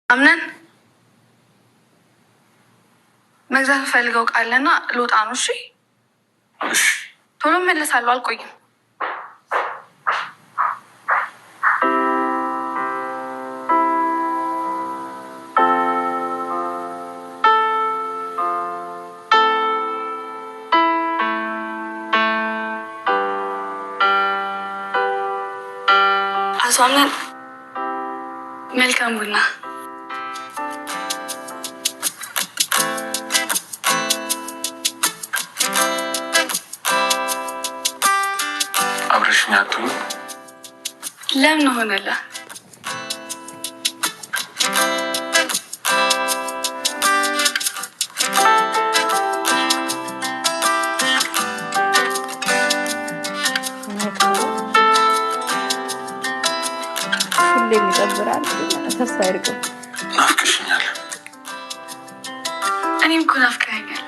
አምነን መግዛት ፈልገው ቃለና ልወጣ ነው። እሺ ቶሎ መለሳለሁ፣ አልቆይም። አሷምን መልካም ቡና። አብረሽኝ አትሁን። ለምን ሆነላ? የሚጠብራል ተስፋ አይርቅም። ናፍቀሽኛል። እኔም እኮ ናፍቀኸኛል።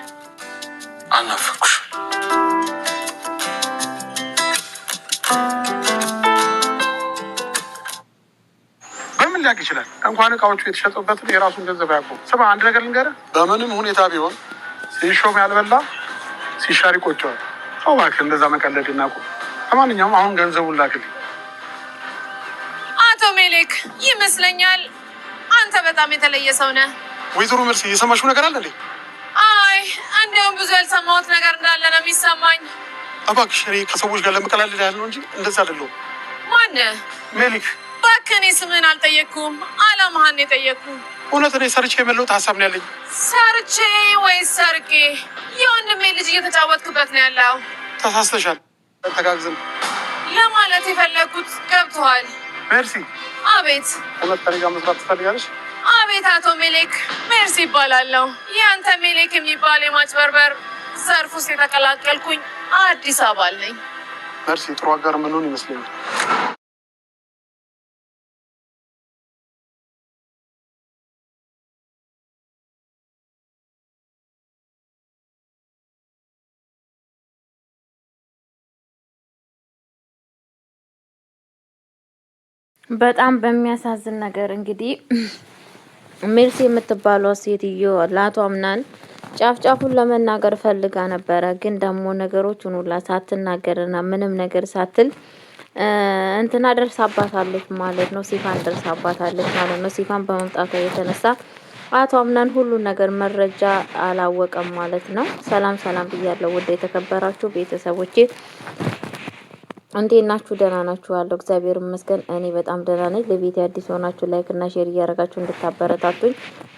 አልናፈኩሽ። በምን ሊያውቅ ይችላል? እንኳን እቃዎቹ የተሸጡበትን የራሱን ገንዘብ አያውቁም። ስማ፣ አንድ ነገር ልንገርህ፣ በምንም ሁኔታ ቢሆን ሲሾም ያልበላ ሲሻር ይቆጨዋል። ሰው እባክህ እንደዛ መቀለድ እናቁም። ለማንኛውም አሁን ገንዘቡን ላክልኝ። አቶ ሜሌክ ይመስለኛል አንተ በጣም የተለየ ሰው ነህ። ወይዘሮ መልስ የሰማሽው ነገር አለ እንዴ? አይ እንዲያውም ብዙ ያልሰማሁት ነገር እንዳለ ነው የሚሰማኝ። እባክሽ እኔ ከሰዎች ጋር ለመቀላለድ ያህል ነው እንጂ እንደዛ አይደለሁም። ማነህ? ሜሌክ። እባክህ እኔ ስምህን አልጠየቅኩም፣ አላማህን የጠየቅኩ። እውነት እኔ ሰርቼ የመለውጥ ሀሳብ ነው ያለኝ። ሰርቼ ወይስ ሰርቄ? የወንድሜ ልጅ እየተጫወትክበት ነው ያለው። ተሳስተሻል። ተጋግዘን ለማለት የፈለግኩት ገብቶሃል? ሜርሲ። አቤት። እውነት ከእኔ ጋር መስራት ትፈልጋለሽ? አቤት። አቶ ሜሌክ ሜርሲ ይባላለሁ። የአንተ ሜሌክ የሚባል የማጭበርበር ዘርፍ ውስጥ የተቀላቀልኩኝ አዲስ አበባ ነኝ። ሜርሲ፣ ጥሩ አጋር ምንሆን ይመስለኛል። በጣም በሚያሳዝን ነገር እንግዲህ ሜርሲ የምትባለው ሴትዮ ለአቶ አምናን ጫፍጫፉን ለመናገር ፈልጋ ነበረ። ግን ደግሞ ነገሮችን ሁላ ሳትናገርና ምንም ነገር ሳትል እንትና ደርሳባታለች ማለት ነው። ሲፋን ደርሳባታለች ማለት ነው። ሲፋን በመምጣቷ የተነሳ አቶ አምናን ሁሉን ነገር መረጃ አላወቀም ማለት ነው። ሰላም ሰላም ብያለሁ ውድ የተከበራችሁ ቤተሰቦቼ፣ እንዴት ናችሁ? ደህና ናችሁ? ያለው እግዚአብሔር ይመስገን እኔ በጣም ደህና ነኝ። ለቤት አዲስ ሆናችሁ ላይክ እና ሼር እያደረጋችሁ እንድታበረታቱኝ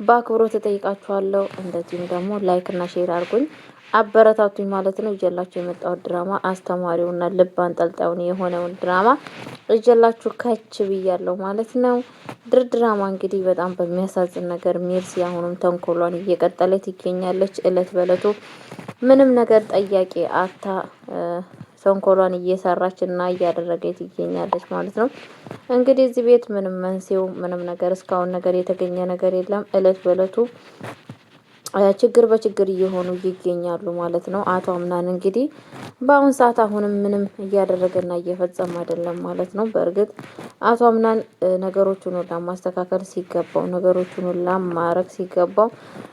በአክብሮት እጠይቃችኋለሁ። እንደዚሁም ደግሞ ላይክ እና ሼር አድርጉኝ አበረታቱኝ ማለት ነው። ይዤላችሁ የመጣው ድራማ አስተማሪውና ልብ አንጠልጣዩን የሆነውን ድራማ ይዤላችሁ ከች ብያለሁ ማለት ነው። ድራማ እንግዲህ በጣም በሚያሳዝን ነገር ሜርሲ አሁንም ተንኮሏን እየቀጠለች ትገኛለች። እለት በእለቱ ምንም ነገር ጠያቂ አታ ተንኮሏን እየሰራች እና እያደረገች ትገኛለች ማለት ነው። እንግዲህ እዚህ ቤት ምንም መንስኤው ምንም ነገር እስካሁን ነገር የተገኘ ነገር የለም። እለት በእለቱ ችግር በችግር እየሆኑ ይገኛሉ ማለት ነው። አቶ አምናን እንግዲህ በአሁን ሰዓት አሁንም ምንም እያደረገና እየፈጸመ አይደለም ማለት ነው። በእርግጥ አቶ አምናን ነገሮቹን ሁላ ማስተካከል ሲገባው፣ ነገሮቹን ሁላ ማረግ ሲገባው፣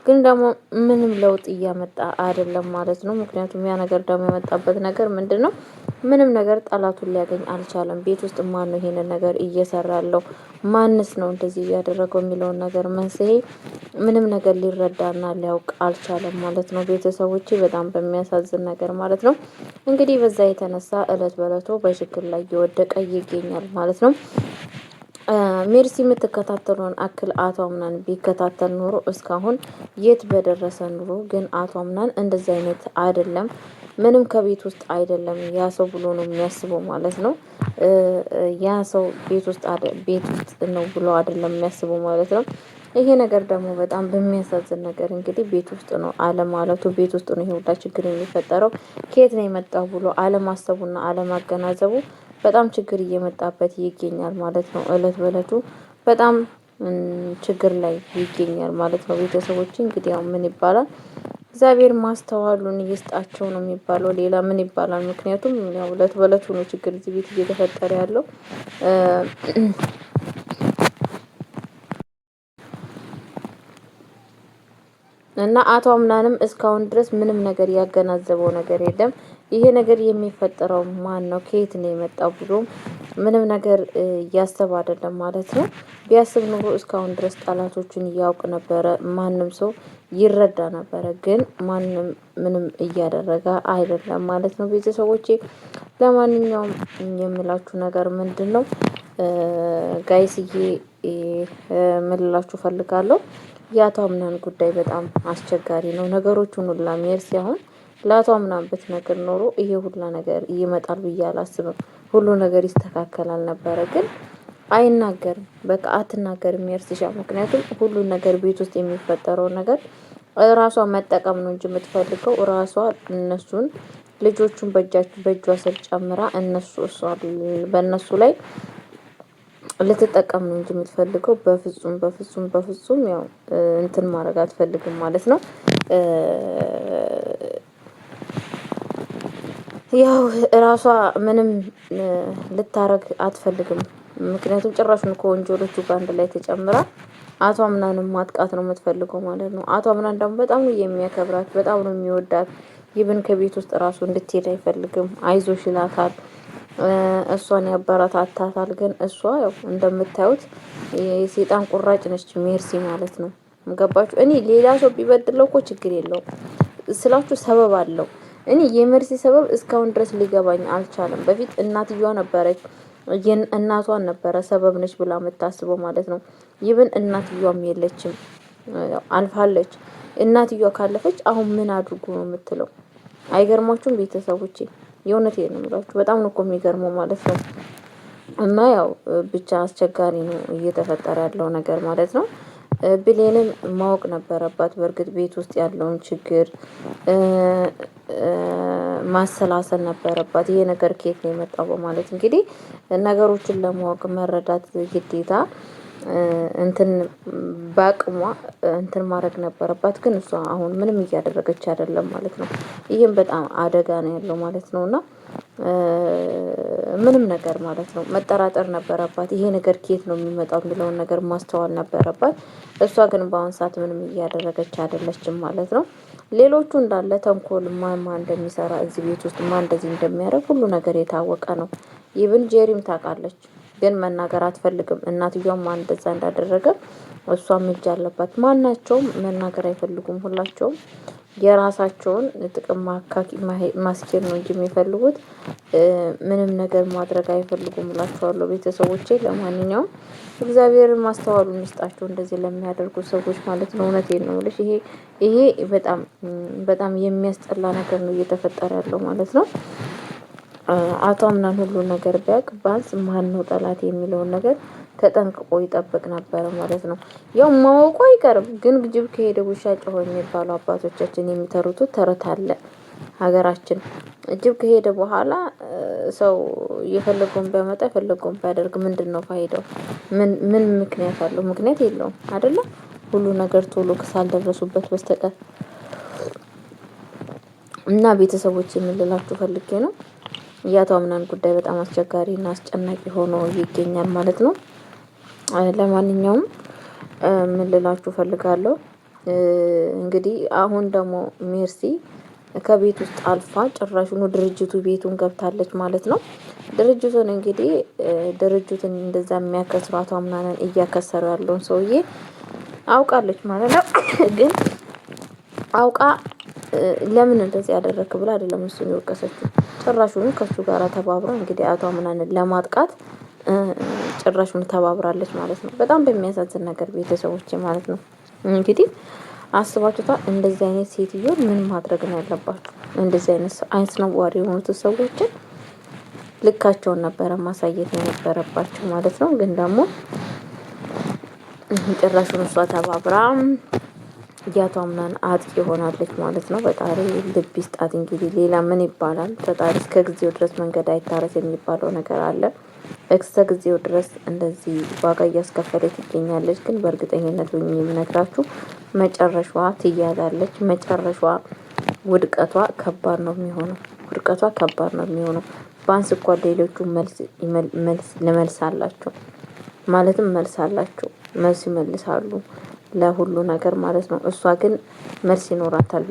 ግን ደግሞ ምንም ለውጥ እያመጣ አይደለም ማለት ነው። ምክንያቱም ያ ነገር ደግሞ የመጣበት ነገር ምንድን ነው? ምንም ነገር ጠላቱን ሊያገኝ አልቻለም። ቤት ውስጥ ማን ነው ይሄንን ነገር እየሰራለው? ማንስ ነው እንደዚህ እያደረገው የሚለውን ነገር መንስኤ ምንም ነገር ሊረዳና ሊያውቅ አልቻለም ማለት ነው። ቤተሰቦቼ በጣም በሚያሳዝን ነገር ማለት ነው። እንግዲህ በዛ የተነሳ እለት በእለቱ በችግር ላይ እየወደቀ ይገኛል ማለት ነው። ሜርሲ የምትከታተለውን አክል አቶ አምናን ቢከታተል ኑሮ እስካሁን የት በደረሰ ኑሮ። ግን አቶ አምናን እንደዚህ አይነት አይደለም። ምንም ከቤት ውስጥ አይደለም ያ ሰው ብሎ ነው የሚያስበው ማለት ነው። ያ ሰው ቤት ውስጥ ነው ብሎ አይደለም የሚያስበው ማለት ነው። ይሄ ነገር ደግሞ በጣም በሚያሳዝን ነገር እንግዲህ ቤት ውስጥ ነው አለማለቱ፣ ቤት ውስጥ ነው ይሄ ሁላ ችግር የሚፈጠረው። ከየት ነው የመጣው ብሎ አለማሰቡና አለማገናዘቡ በጣም ችግር እየመጣበት ይገኛል ማለት ነው። እለት በእለቱ በጣም ችግር ላይ ይገኛል ማለት ነው። ቤተሰቦች እንግዲህ ያው ምን ይባላል፣ እግዚአብሔር ማስተዋሉን ይስጣቸው ነው የሚባለው። ሌላ ምን ይባላል? ምክንያቱም ያው እለት በእለት ነው ችግር እዚህ ቤት እየተፈጠረ ያለው። እና አቶ አምናንም እስካሁን ድረስ ምንም ነገር ያገናዘበው ነገር የለም። ይሄ ነገር የሚፈጠረው ማን ነው ከየት ነው የመጣው ብሎ ምንም ነገር እያሰበ አይደለም ማለት ነው። ቢያስብ ኑሮ እስካሁን ድረስ ጠላቶቹን እያውቅ ነበረ፣ ማንም ሰው ይረዳ ነበረ። ግን ማንም ምንም እያደረገ አይደለም ማለት ነው። ቤተሰቦቼ ለማንኛውም የምላችሁ ነገር ምንድን ነው ጋይስዬ ምልላችሁ ፈልጋለሁ። የአቶ አምናን ጉዳይ በጣም አስቸጋሪ ነው። ነገሮቹን ሁላ ሜርሲ ሲሆን ለአቶ አምናን ብትነግር ኖሮ ይሄ ሁላ ነገር ይመጣል ብዬ አላስብም። ሁሉ ነገር ይስተካከላል ነበረ። ግን አይናገርም። በቃ አትናገርም ሜርሲሻ። ምክንያቱም ሁሉ ነገር ቤት ውስጥ የሚፈጠረው ነገር ራሷ መጠቀም ነው እንጂ የምትፈልገው ራሷ እነሱን ልጆቹን በእጇ ስር ጨምራ በእነሱ ላይ ልትጠቀም ነው እንጂ የምትፈልገው በፍጹም ያው እንትን ማድረግ አትፈልግም ማለት ነው። ያው ራሷ ምንም ልታረግ አትፈልግም። ምክንያቱም ጭራሹን ከወንጀሎቹ ጋር አንድ ላይ ተጨምራ አቶ አምናንም ማጥቃት ነው የምትፈልገው ማለት ነው። አቶ አምናን ደግሞ በጣም ነው የሚያከብራት፣ በጣም ነው የሚወዳት። ይብን ከቤት ውስጥ ራሱ እንድትሄድ አይፈልግም። አይዞሽ ይላታል፣ እሷን ያበረታታታል። ግን እሷ ያው እንደምታዩት የሴጣን ቁራጭ ነች ሜርሲ ማለት ነው። ገባችሁ? እኔ ሌላ ሰው ቢበድለው እኮ ችግር የለውም ስላችሁ ሰበብ አለው። እኔ የሜርሲ ሰበብ እስካሁን ድረስ ሊገባኝ አልቻለም። በፊት እናትየዋ ነበረች፣ እናቷን ነበረ ሰበብ ነች ብላ የምታስበው ማለት ነው። ይብን እናትየዋም የለችም፣ አልፋለች። እናትየዋ ካለፈች አሁን ምን አድርጉ ነው የምትለው? አይገርማችሁም ቤተሰቦቼ? የእውነቴን ነው የምላችሁ። በጣም ነው እኮ የሚገርመው ማለት ነው። እና ያው ብቻ አስቸጋሪ ነው እየተፈጠረ ያለው ነገር ማለት ነው። ብሌንም ማወቅ ነበረባት በእርግጥ ቤት ውስጥ ያለውን ችግር ማሰላሰል ነበረባት። ይሄ ነገር ከየት ነው የመጣው በማለት እንግዲህ ነገሮችን ለማወቅ መረዳት ግዴታ እንትን በአቅሟ እንትን ማድረግ ነበረባት። ግን እሷ አሁን ምንም እያደረገች አይደለም ማለት ነው። ይህም በጣም አደጋ ነው ያለው ማለት ነው። እና ምንም ነገር ማለት ነው መጠራጠር ነበረባት። ይሄ ነገር ከየት ነው የሚመጣው የሚለውን ነገር ማስተዋል ነበረባት። እሷ ግን በአሁን ሰዓት ምንም እያደረገች አይደለችም ማለት ነው። ሌሎቹ እንዳለ ተንኮል ማን እንደሚሰራ እዚህ ቤት ውስጥ ማን እንደዚህ እንደሚያደርግ ሁሉ ነገር የታወቀ ነው። ይብን ጄሪም ታውቃለች፣ ግን መናገር አትፈልግም። እናትየዋም ማን እንደዛ እንዳደረገ እሷም እጅ አለባት። ማናቸውም መናገር አይፈልጉም። ሁላቸውም የራሳቸውን ጥቅም ማስኬድ ነው እንጂ የሚፈልጉት ምንም ነገር ማድረግ አይፈልጉም እላቸዋለሁ ቤተሰቦቼ። ለማንኛውም እግዚአብሔር ማስተዋሉን ይስጣቸው እንደዚህ ለሚያደርጉ ሰዎች ማለት ነው። እውነቴን ነው የምልሽ። ይሄ በጣም የሚያስጠላ ነገር ነው እየተፈጠረ ያለው ማለት ነው። አቶ አምናን ሁሉ ነገር ቢያውቅ ባንስ ማን ነው ጠላት የሚለውን ነገር ተጠንቅቆ ይጠብቅ ነበረ ማለት ነው። ያው ማወቁ አይቀርም፣ ግን ጅብ ከሄደ ውሻ ጮኸ የሚባለው አባቶቻችን የሚተሩት ተረት አለ ሀገራችን። ጅብ ከሄደ በኋላ ሰው የፈለገውን ቢያመጣ የፈለገውን ቢያደርግ ምንድን ነው ፋይዳው? ምን ምክንያት አለው? ምክንያት የለውም አይደለም። ሁሉ ነገር ቶሎ ሳልደረሱበት በስተቀር እና ቤተሰቦች የምልላችሁ ፈልጌ ነው የአቶ አምናን ጉዳይ በጣም አስቸጋሪ እና አስጨናቂ ሆኖ ይገኛል ማለት ነው። ለማንኛውም ምን ልላችሁ ፈልጋለሁ እንግዲህ አሁን ደግሞ ሜርሲ ከቤት ውስጥ አልፋ ጭራሹኑ ድርጅቱ ቤቱን ገብታለች ማለት ነው። ድርጅቱን እንግዲህ ድርጅቱን እንደዛ የሚያከስሩ አቶ አምናንን እያከሰሩ ያለውን ሰውዬ አውቃለች ማለት ነው። ግን አውቃ ለምን እንደዚህ ያደረክ ብላ አይደለም እሱን የወቀሰችው። ጭራሹኑ ከሱ ጋር ተባብራ እንግዲህ አቶ አምናንን ለማጥቃት ጭራሹን ተባብራለች ማለት ነው። በጣም በሚያሳዝን ነገር ቤተሰቦች ማለት ነው። እንግዲህ አስባችሁታል? እንደዚህ አይነት ሴትዮ ምን ማድረግ ነው ያለባችሁ? እንደዚህ አይነት አስነዋሪ የሆኑት ሰዎችን ልካቸውን ነበረ ማሳየት የነበረባችሁ ማለት ነው። ግን ደግሞ ጭራሹን እሷ ተባብራ የአቶ አምናን አጥቂ ሆናለች ማለት ነው። ፈጣሪ ልብ ይስጣት። እንግዲህ ሌላ ምን ይባላል? ፈጣሪ እስከ ጊዜው ድረስ መንገድ አይታረስ የሚባለው ነገር አለ። እስከ ጊዜው ድረስ እንደዚህ ዋጋ እያስከፈለች ትገኛለች። ግን በእርግጠኝነት የምነግራችሁ መጨረሻዋ ትያዛለች። መጨረሻዋ ውድቀቷ ከባድ ነው የሚሆነው። ውድቀቷ ከባድ ነው የሚሆነው። ባንስ እኮ ሌሎቹ መልስ አላቸው ማለትም መልስ አላቸው። መልስ ይመልሳሉ። ለሁሉ ነገር ማለት ነው። እሷ ግን መልስ ይኖራታል።